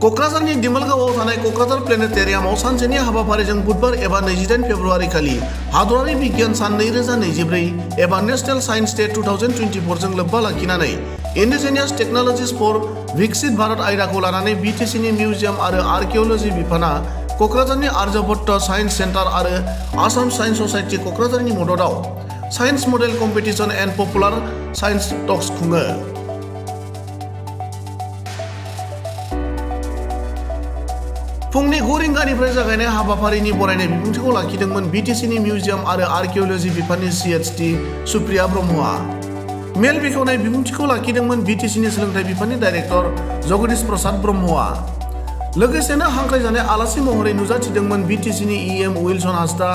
क'क्राझारनि दिमोलगावआव थानाय क'क्राझार प्लेनेटेरियामाव सानसेनि हाबाफारिजों बुधबार एबा 28 फेब्रुआरि खालि हादरारि बिगियान सान 2024 एबा नेशनेल साइन्स डे 2024 जों लोब्बा लाखिनानै इन्डिजिनियास टेक्न'लजिज फर विकसित भारत आयदाखौ लानानै बिटिसिनि मिउजियाम आरो आर्किअल'जि बिफाना क'क्राझारनि आर्यभट्ट साइन्स सेन्टार आरो आसाम साइन्स ससाइटि क'क्राझारनि मददाव science model competition and popular science talks खुङो। फुंनि 9 रिंगानिफ्राय जागायनाय हाबाफारिनि बरायनाय बिबुंथिखौ लाखिदोंमोन बिटिसिनि मिउजियाम आरो आर्किअल'जि बिफाननि CHT सुप्रिया ब्रह्मआ। मेल बेखेवनाय बिबुंथिखौ लाखिदोंमोन बिटिसिनि सोलोंथाइ बिफाननि डाइरेक्टर जगदीश प्रसाद ब्रह्मआ। लोगोसेनो हांख्रायजानाय आलासि महरै नुजाथिदोंमोन बिटिसिनि EM उइलसन हांसदा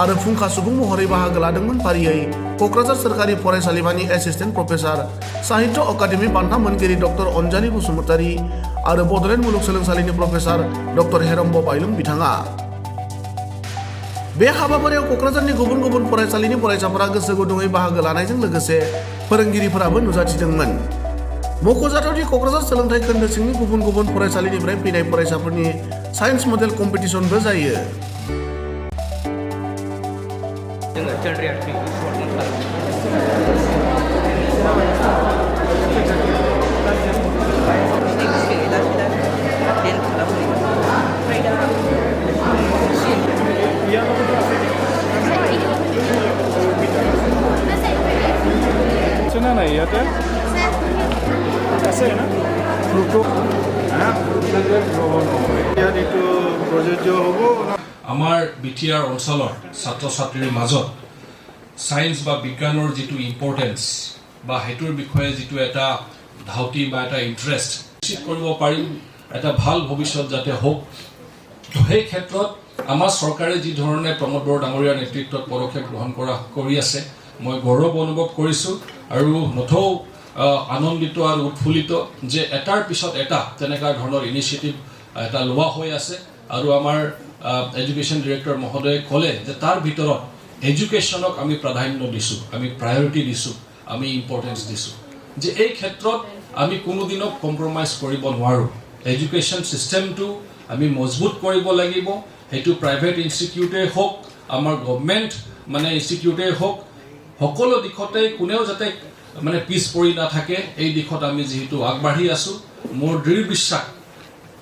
आरो फुंखा सुबुं महरै बाहागो लादोंमोन फारियै क'क्राझार सोरखारि फरायसालिमानि एसिस्टेन्ट प्रफेसार साहित्य अकादेमि बान्था मोनगिरि डक्टर अनजालि बसुमतारी आरो बड'लेण्ड मुलुगसोलोंसालिनि प्रफेसार डक्टर हेरम्ब बायलुं बिथाङा। बे हाबाफारियाव क'क्राझारनि गुबुन गुबुन फरायसालिनि फरायसाफोरा गोसो गुदुङै बाहागो लानायजों लोगोसे फोरोंगिरिफोराबो नुजाथिदोंमोन। मख'जाथावदि क'क्राझार सोलोंथाइ खोन्दो सिंनि गुबुन गुबुन फरायसालिनिफ्राय फैनाय फरायसाफोरनि साइन्स मडेल कम्पिटिशनबो जायो। নাই ইয়াতে আছে না ফ্ৰুটো ইয়াত এইটো প্ৰযোজ্য হ'ব। আমাৰ বিটিআৰ অঞ্চলৰ ছাত্ৰ ছাত্ৰীৰ মাজত সায়েন্স বা বিজ্ঞানৰ যিটো ইম্পৰ্টেন্স বা হেতুৰ বিষয়ে যিটো এটা ধাউতি বা এটা ইন্টাৰেষ্ট নিশ্চিত কৰিব পাৰিম এটা ভাল ভৱিষ্যত যাতে হোক। তো সেই ক্ষেত্ৰত আমাৰ চৰকাৰে যি ধৰণে প্ৰমোদ বড়ো ডাঙৰীয়াৰ নেতৃত্বত পদক্ষেপ গ্ৰহণ কৰি আছে মই গৌৰৱ অনুভৱ কৰিছোঁ আৰু নথৌ আনন্দিত আৰু উৎফুল্লিত যে এটাৰ পিছত এটা তেনেকুৱা ধৰণৰ ইনিচিয়েটিভ এটা লোৱা হৈ আছে আৰু আমাৰ এডুকেশ্যন ডিৰেক্টৰ মহোদয়ে ক'লে যে তাৰ ভিতৰত এডুকেশ্যনক আমি প্ৰাধান্য দিছোঁ, আমি প্ৰায়ৰিটি দিছোঁ, আমি ইম্পৰ্টেঞ্চ দিছোঁ যে এই ক্ষেত্ৰত আমি কোনোদিনক কম্প্ৰমাইজ কৰিব নোৱাৰোঁ। এডুকেশ্যন ছিষ্টেমটো আমি মজবুত কৰিব লাগিব, সেইটো প্ৰাইভেট ইনষ্টিটিউটেই হওক আমাৰ গভৰ্ণমেণ্ট ইনষ্টিটিউটেই হওক সকলো দিশতে কোনেও যাতে পিছ পৰি নাথাকে এই দিশত আমি যিহেতু আগবাঢ়ি আছোঁ। মোৰ দৃঢ় বিশ্বাস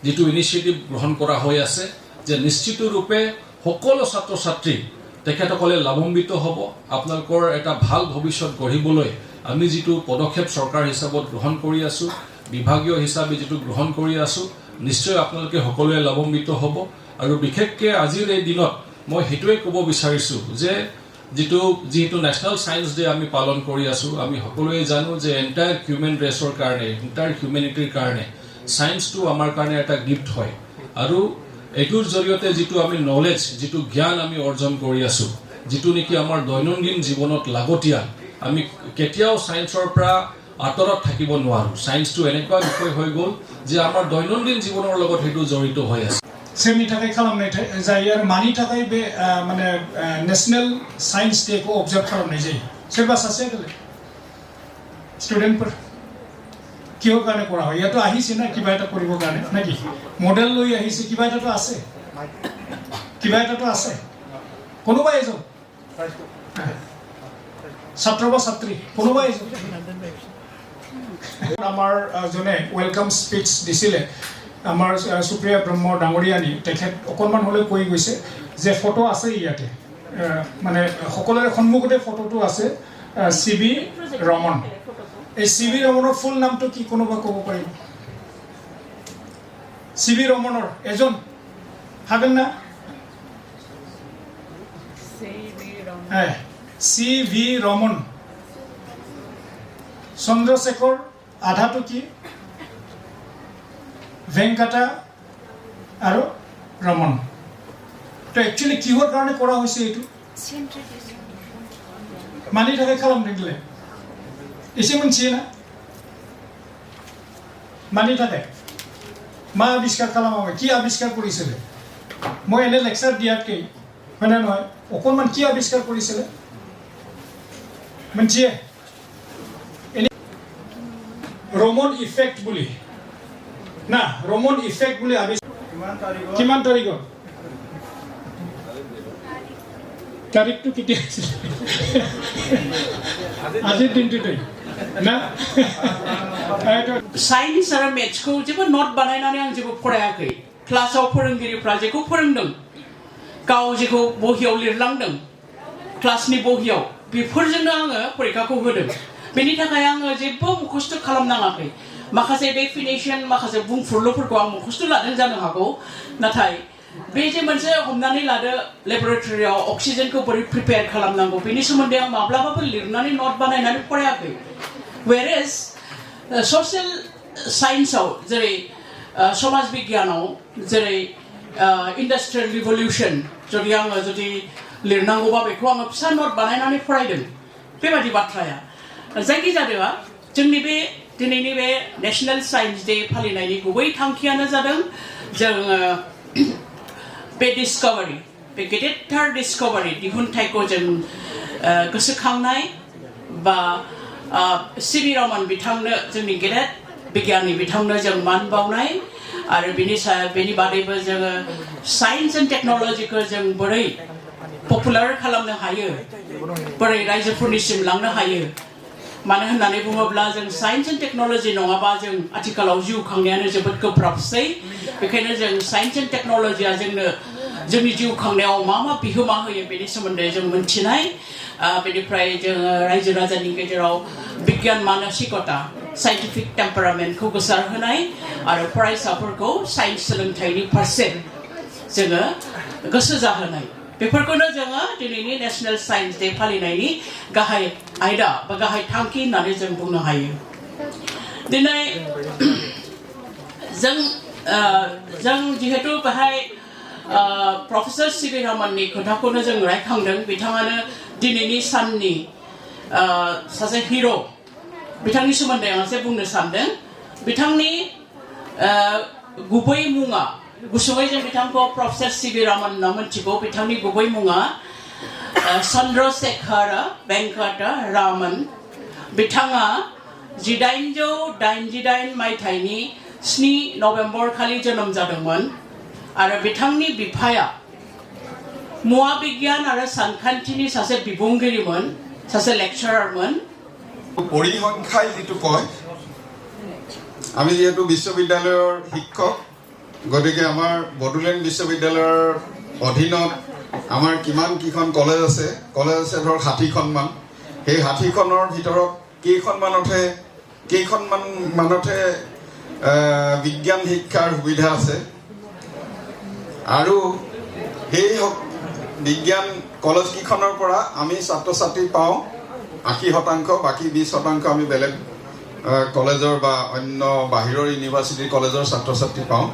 যিটো ইনিচিয়েটিভ গ্ৰহণ কৰা হৈ আছে যে নিশ্চিত ৰূপে সকলো ছাত্ৰ ছাত্ৰী তেখেতসকলে লাভান্বিত হ'ব। আপোনালোকৰ এটা ভাল ভৱিষ্যত গঢ়িবলৈ আমি যিটো পদক্ষেপ চৰকাৰ হিচাপত গ্ৰহণ কৰি আছোঁ, বিভাগীয় হিচাপে যিটো গ্ৰহণ কৰি আছোঁ, নিশ্চয় আপোনালোকে সকলোৱে লাভান্বিত হ'ব। আৰু বিশেষকৈ আজিৰ এই দিনত মই সেইটোৱে ক'ব বিচাৰিছোঁ যে যিহেতু নেশ্যনেল ছায়েন্স ডে আমি পালন কৰি আছোঁ, আমি সকলোৱে জানো যে এণ্টায়াৰ হিউমেন ৰেচৰ কাৰণে এণ্টায়াৰ হিউমেনিটিৰ কাৰণে ছায়েন্সটো আমাৰ কাৰণে এটা গিফ্ট হয় আৰু এইটোৰ জৰিয়তে যিটো আমি নলেজ যিটো জ্ঞান আমি অৰ্জন কৰি আছোঁ, যিটো নেকি আমাৰ দৈনন্দিন জীৱনত লাগতিয়াল, আমি কেতিয়াও ছায়েন্সৰ পৰা আঁতৰত থাকিব নোৱাৰোঁ। ছায়েন্সটো এনেকুৱা বিষয় হৈ গ'ল যে আমাৰ দৈনন্দিন জীৱনৰ লগত সেইটো জড়িত হৈ আছে। सेमनि थाखाय खालामनाय जायो आरो मानि थाखाय बे नेशनेल साइन्स डे को ऑब्जर्व खालामनाय जायो सोरबा सासे स्टुडेन्टफोर কিহৰ কাৰণে কৰা হয় ইয়াতো আহিছে না কিবা এটা কৰিবৰ কাৰণে নাকি মডেল লৈ আহিছে কিবা এটাতো আছে কোনোবা এজন ছাত্ৰ বা ছাত্ৰী কোনোবা এজন আমাৰ জনে ওয়েলকাম স্পিচ দিছিলে আমাৰ সুপ্ৰিয়া ব্ৰহ্ম ডাঙৰীয়ানী তেখেত অকণমান হ'লেও কৈ গৈছে যে ফটো আছে ইয়াতে সকলোৰে সন্মুখতে ফটোটো আছে CB ৰমন। এই CB ৰমনৰ ফুল নামটো কি কোনোবা ক'ব পাৰিব? CB ৰমনৰ এজন হাগন না CB ৰমন চন্দ্ৰশেখৰ আধাটো কি ভেংকাটা আৰু ৰমন। তো একচুৱেলি কিহৰ কাৰণে কৰা হৈছে এইটো মানি থাকে খালামनाय দিলে एसे मोनथियो ना मानि थाखाय मा आबिष्कार खालामामोन কি আবিষ্কাৰ কৰিছিলে মই এনে লেকচাৰ দিয়াতকৈ হয়নে নহয় অকণমান কি আবিষ্কাৰ কৰিছিলে মোনथिয়ে ৰমন ইফেক্ট বুলি না ৰমন ইফেক্ট বুলি ভাবি কিমান তাৰিখত তাৰিখটো কেতিয়া আছিল আজিৰ দিনটোতে ना साइन्स आरो मेथ्सखौ जेबो नट बानायनानै आं जेबो फरायाखै क्लासाव फोरोंगिरिफ्रा जेखौ फोरोंदों गाव जेखौ बहियाव लिरलांदों क्लासनि बहियाव बेफोरजोंनो आङो फरिखाखौ होदों बेनि थाखाय आङो जेबो मुखस्थ' खालामनाङाखै माखासे डेफिनेसन माखासे बुंफुरलुफोरखौ आं मुखस्थ' लादों जानो हागौ नाथाय बे जे मोनसे हमनानै लादो लेबरेटरियाव अक्सिजेनखौ बोरै प्रिपेयार खालामनांगौ बेनि सोमोन्दै आं माब्लाबाबो लिरनानै नट बानायनानै फरायाखै whereas social साइन्सआव जेरै समाज बिगियानाव जेरै इन्डास्ट्रियेल रिभलिउसन जुदि लिरनांगौबा बेखौ आङो फिसा नट बानायनानै फरायदों बेबादि बाथ्राया जायखिजाया जोंनि बे दिनैनि बे नेशनेल साइन्स डे फालिनायनि गुबै थांखियानो जादों जोङो बे डिस्कभारि बे गेदेरथार डिस्कभारि दिहुनथायखौ जों गोसोखांनाय बा सिबि रमन बिथांनो जोंनि गेदेर बिगियाननि बिथांनो जों मान बावनाय आरो बेनि बादैबो जोङो साइन्स एन्ड टेक्न'लजिखौ जों बोरै पपुलार खालामनो हायो बोरै रायजोफोरनिसिम लांनो हायो मानो होननानै बुङोब्ला जों साइन्स एन्ड टेक्न'लजि नङाबा जों आथिखालाव जिउ खांनायानो जोबोद गोब्राबसै बेखायनो जों साइन्स एन्ड टेक्न'लजिया जोंनो जोंनि जिउ खांनायाव मा बिहोमा होयो बेनि सोमोन्दै जों मोनथिनाय बेनिफ्राय जोङो रायजो राजानि गेजेराव बिगियान मानसिकता साइन्टिफिक टेम्पारामेन्टखौ गोसारहोनाय आरो फरायसाफोरखौ साइन्स सोलोंथाइनि फारसे जोङो गोसो जाहोनाय बेफोरखौनो जोङो दिनैनि नेशनेल साइन्स डे फालिनायनि गाहाय आयदा बा गाहाय थांखि होननानै जों बुंनो हायो दिनै जों जिहेतु बेहाय प्रफेसर सिबि रमननि खोथाखौनो जों रायखांदों बिथाङानो दिनैनि साननि सासे हिर' बिथांनि सोमोन्दै आं एसे बुंनो सानदों बिथांनि गुबै मुङा गुसुङै जों बिथांखौ प्रफेसर सिबि रमन होनना मिथिगौ बिथांनि गुबै मुङा चन्द्रशेखर वेंकट रामन बिथाङा 1888 मायथाइनि 7 नभेम्बर खालि जोनोम जादोंमोन आरो बिथांनि बिफाया मुवा बिगियान आरो सानखान्थिनि सासे बिबुंगिरिमोन सासे लेक्चारारमोन परिसंख्যাই যেটো কয় আমি যেহেতু বিশ্ববিদ্যালয়ৰ শিক্ষক গতিকে আমাৰ বড়োলেণ্ড বিশ্ববিদ্যালয়ৰ অধীনত আমাৰ কিমান কিখন কলেজ আছে ধৰ 60খন মান সেই 60খনৰ ভিতৰত কেইখনমানতহে বিজ্ঞান শিক্ষাৰ সুবিধা আছে আৰু সেই বিজ্ঞান কলেজ কিখনৰ পৰা আমি ছাত্ৰ ছাত্ৰী পাওঁ 80% বাকি 20% আমি বেলেগ কলেজৰ বা অন্য বাহিৰৰ ইউনিভাৰ্চিটি কলেজৰ ছাত্ৰ ছাত্ৰী পাওঁ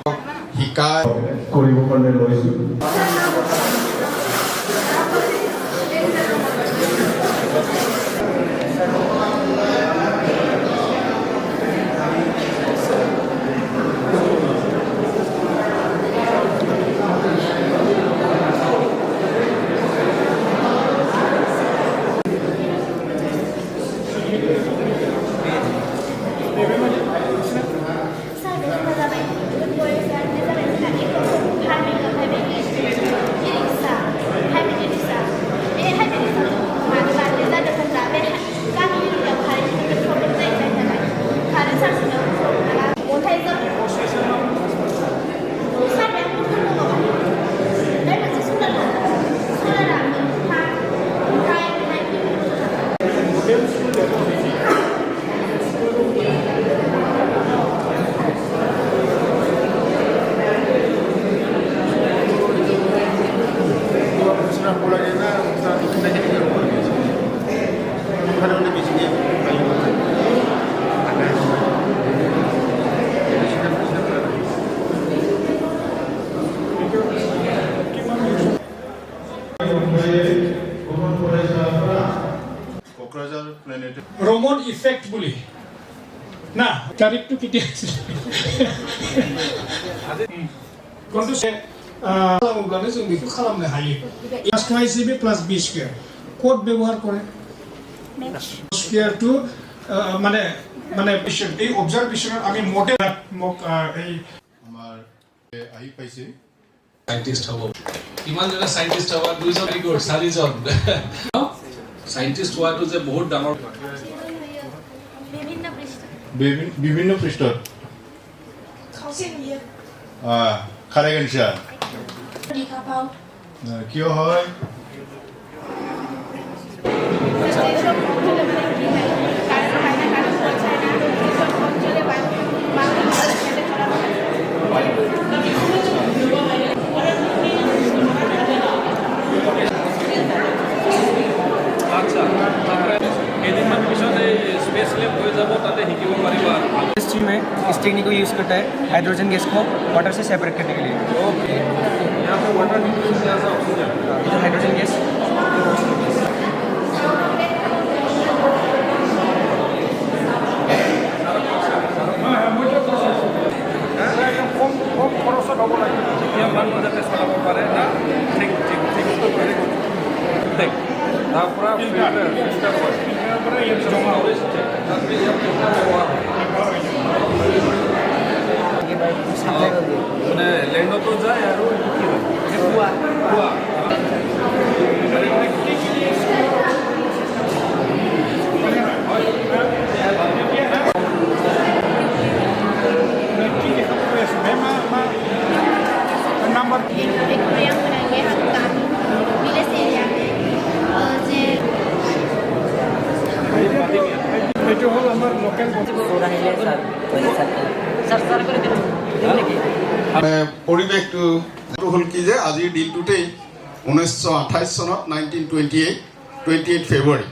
শিকাই কৰিব কাৰণে লৈছো ৰমন ইফেক্ট বুলি না তাৰিখটো কেতিয়া আছিল কোনটো খালামोब्लानो जों बेखौ खालामनो हायो +2ab + b² কোড ব্যবহার করে স্কয়ার টু মানে মানে এই অবজাৰভেশ্যনত আমি মডেল মোক এই আমাৰ আহি পাইছে সাইণ্টিষ্ট হ'ব কিমান জনে সাইণ্টিষ্ট হ'ব দুইজন গ'ল চাৰিজন সাইণ্টিষ্ট হোৱাটো যে বহুত ডাঙৰ বিভিন্ন পৃষ্ঠত খাৰেগঞ্জা কিয় হয় इंडस्ट्री में इस टेक्निक को यूज़ करता है हाइड्रोजन गैस को वाटर से सेपरेट करने के लिए। ओके, यहाँ पे वाटर इधर हाइड्रोजन गैस মানে লেণ্ডতো যায় আৰু yang menangnya kami bila saya এইটো হ'ল আমাৰ লোকেল পৰিৱেশটো হ'ল কি যে আজিৰ দিনটোতেই 1928 চনত 1928 ফেব্ৰুৱাৰী